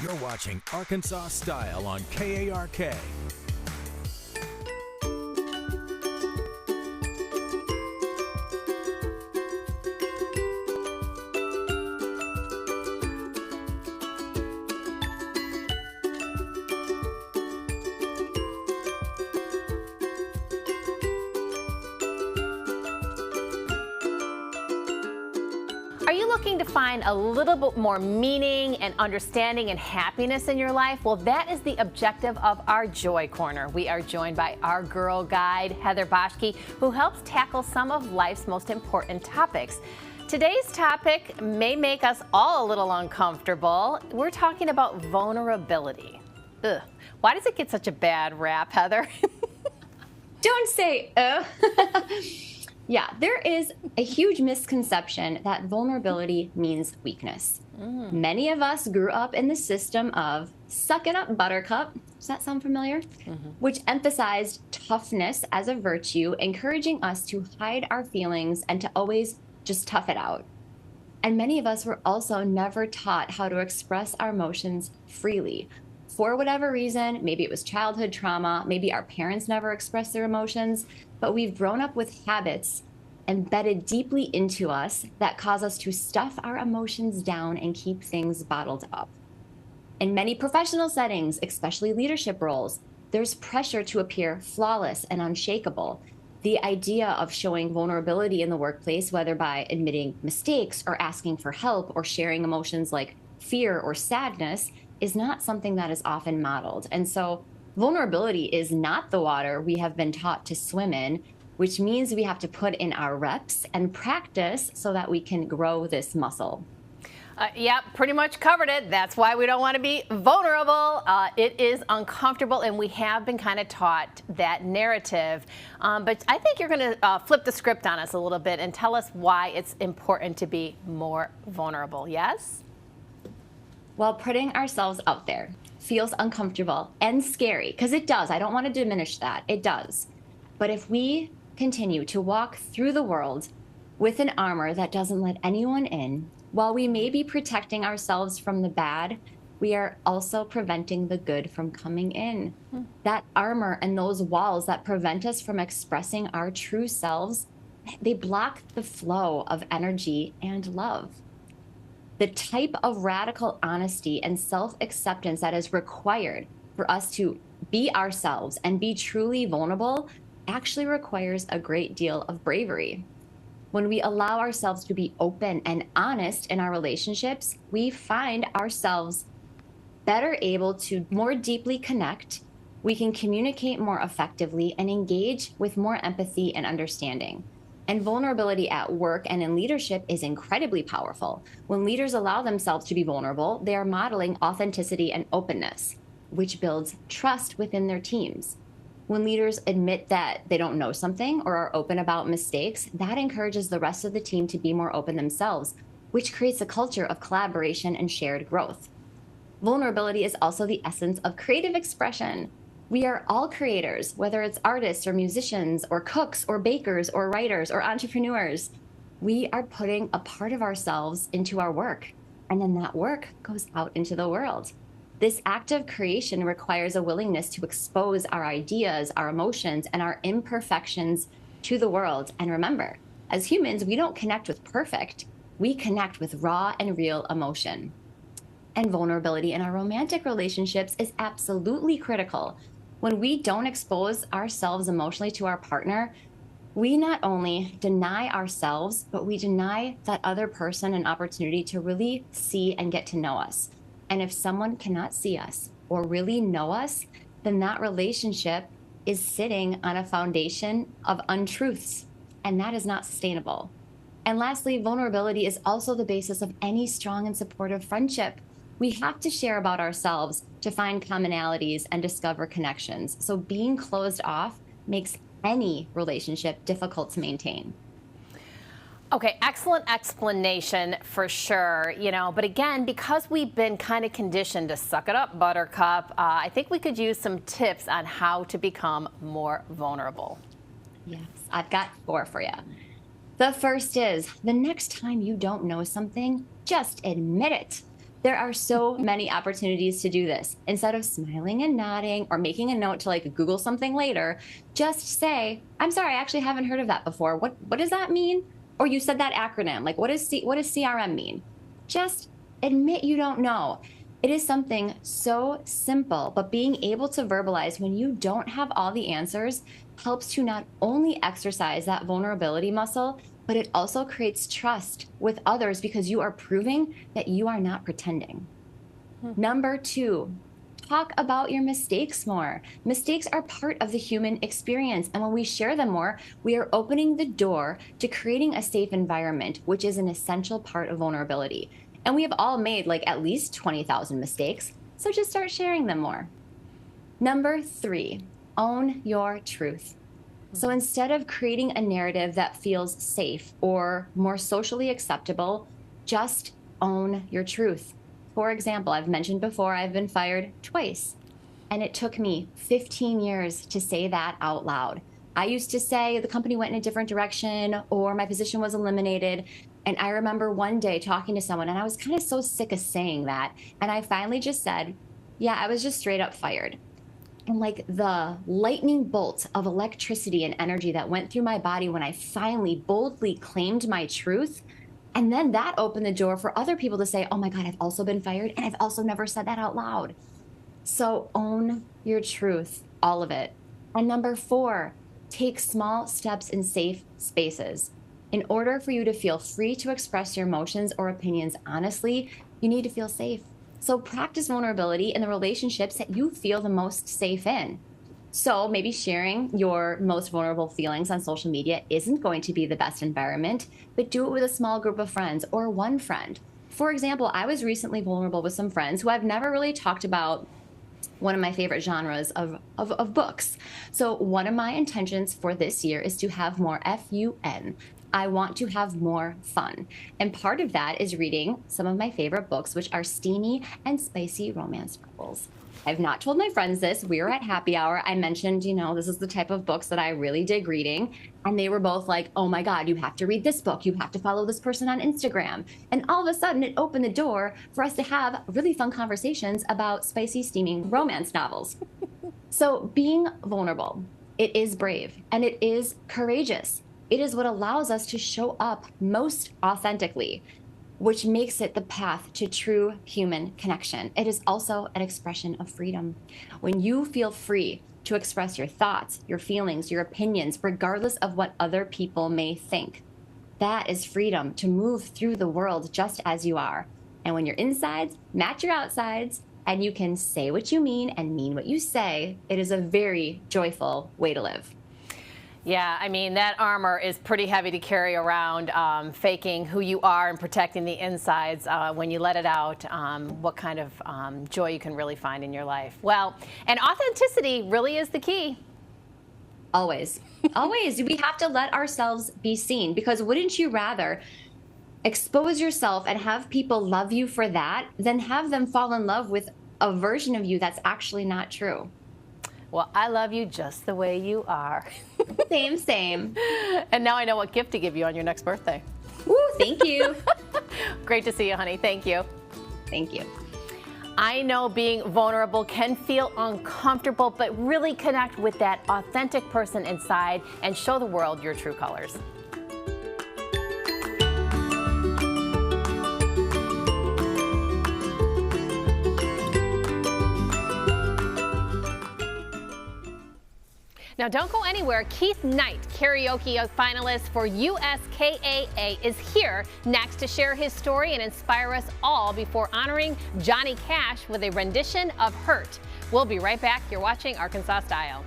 You're watching Arkansas Style on KARK. Are you looking to find a little bit more meaning and understanding and happiness in your life? Well, that is the objective of our Joy Corner. We are joined by our girl guide, Heather Boschke, who helps tackle some of life's most important topics. Today's topic may make us all a little uncomfortable. We're talking about vulnerability. Ugh. Why does it get such a bad rap, Heather? Don't say, Yeah, there is a huge misconception that vulnerability means weakness. Many of us grew up in the system of suck it up, buttercup. Does that sound familiar? Which emphasized toughness as a virtue, encouraging us to hide our feelings and to always just tough it out. And many of us were also never taught how to express our emotions freely. For whatever reason, maybe it was childhood trauma, maybe our parents never expressed their emotions, but we've grown up with habits embedded deeply into us that cause us to stuff our emotions down and keep things bottled up. In many professional settings, especially leadership roles, there's pressure to appear flawless and unshakable. The idea of showing vulnerability in the workplace, whether by admitting mistakes or asking for help or sharing emotions like fear or sadness, is not something that is often modeled. And so vulnerability is not the water we have been taught to swim in, which means we have to put in our reps and practice so that we can grow this muscle. Yep, pretty much covered it. That's why we don't want to be vulnerable. It is uncomfortable, and we have been kind of taught that narrative. But I think you're going to flip the script on us a little bit and tell us why it's important to be more vulnerable. Yes? Well, putting ourselves out there feels uncomfortable and scary, because it does. I don't want to diminish that. It does. But if we continue to walk through the world with an armor that doesn't let anyone in, while we may be protecting ourselves from the bad, we are also preventing the good from coming in. That armor and those walls that prevent us from expressing our true selves, they block the flow of energy and love. The type of radical honesty and self-acceptance that is required for us to be ourselves and be truly vulnerable actually requires a great deal of bravery. When we allow ourselves to be open and honest in our relationships, we find ourselves better able to more deeply connect. We can communicate more effectively and engage with more empathy and understanding. And vulnerability at work and in leadership is incredibly powerful. When leaders allow themselves to be vulnerable, they are modeling authenticity and openness, which builds trust within their teams. When leaders admit that they don't know something or are open about mistakes, that encourages the rest of the team to be more open themselves, which creates a culture of collaboration and shared growth. Vulnerability is also the essence of creative expression. We are all creators, whether it's artists or musicians or cooks or bakers or writers or entrepreneurs. We are putting a part of ourselves into our work, and then that work goes out into the world. This act of creation requires a willingness to expose our ideas, our emotions, and our imperfections to the world. And remember, as humans, we don't connect with perfect. We connect with raw and real emotion. And vulnerability in our romantic relationships is absolutely critical. When we don't expose ourselves emotionally to our partner, we not only deny ourselves, but we deny that other person an opportunity to really see and get to know us. And if someone cannot see us or really know us, then that relationship is sitting on a foundation of untruths, and that is not sustainable. And lastly, vulnerability is also the basis of any strong and supportive friendship. We have to share about ourselves to find commonalities and discover connections. So being closed off makes any relationship difficult to maintain. Okay, excellent explanation for sure, but again, because we've been kind of conditioned to suck it up, buttercup, I think we could use some tips on how to become more vulnerable. Yes, I've got 4 for you. The first is, the next time you don't know something, just admit it. There are so many opportunities to do this. Instead of smiling and nodding or making a note to like Google something later, just say, I'm sorry, I actually haven't heard of that before. What does that mean? Or you said that acronym. Like, what does CRM mean? Just admit you don't know. It is something so simple, but being able to verbalize when you don't have all the answers helps to not only exercise that vulnerability muscle, but it also creates trust with others because you are proving that you are not pretending. Number 2, talk about your mistakes more. Mistakes are part of the human experience. And when we share them more, we are opening the door to creating a safe environment, which is an essential part of vulnerability. And we have all made like at least 20,000 mistakes. So just start sharing them more. Number 3, own your truth. So instead of creating a narrative that feels safe or more socially acceptable, just own your truth. For example, I've mentioned before, I've been fired twice, and it took me 15 years to say that out loud. I used to say the company went in a different direction or my position was eliminated. And I remember one day talking to someone and I was kind of so sick of saying that. And I finally just said, yeah, I was just straight up fired. And like the lightning bolt of electricity and energy that went through my body when I finally boldly claimed my truth. And then that opened the door for other people to say, oh my God, I've also been fired. And I've also never said that out loud. So own your truth, all of it. And number 4, take small steps in safe spaces. In order for you to feel free to express your emotions or opinions honestly, you need to feel safe. So practice vulnerability in the relationships that you feel the most safe in. So maybe sharing your most vulnerable feelings on social media isn't going to be the best environment, but do it with a small group of friends or one friend. For example, I was recently vulnerable with some friends who I've never really talked about one of my favorite genres of books. So one of my intentions for this year is to have more fun. I want to have more fun. And part of that is reading some of my favorite books, which are steamy and spicy romance novels. I've not told my friends this. We were at happy hour. I mentioned, this is the type of books that I really dig reading. And they were both like, oh my God, you have to read this book. You have to follow this person on Instagram. And all of a sudden it opened the door for us to have really fun conversations about spicy, steaming romance novels. So being vulnerable, it is brave and it is courageous. It is what allows us to show up most authentically, which makes it the path to true human connection. It is also an expression of freedom. When you feel free to express your thoughts, your feelings, your opinions, regardless of what other people may think, that is freedom to move through the world just as you are. And when your insides match your outsides, and you can say what you mean and mean what you say, it is a very joyful way to live. Yeah, I mean, that armor is pretty heavy to carry around, faking who you are and protecting the insides. When you let it out, what kind of joy you can really find in your life. Well, and authenticity really is the key. Always. Always. We have to let ourselves be seen, because wouldn't you rather expose yourself and have people love you for that than have them fall in love with a version of you that's actually not true? Well, I love you just the way you are. Same, same. And now I know what gift to give you on your next birthday. Woo, thank you. Great to see you, honey. Thank you. Thank you. I know being vulnerable can feel uncomfortable, but really connect with that authentic person inside and show the world your true colors. Now, don't go anywhere. Keith Knight, karaoke finalist for USKAA, is here next to share his story and inspire us all before honoring Johnny Cash with a rendition of Hurt. We'll be right back. You're watching Arkansas Style.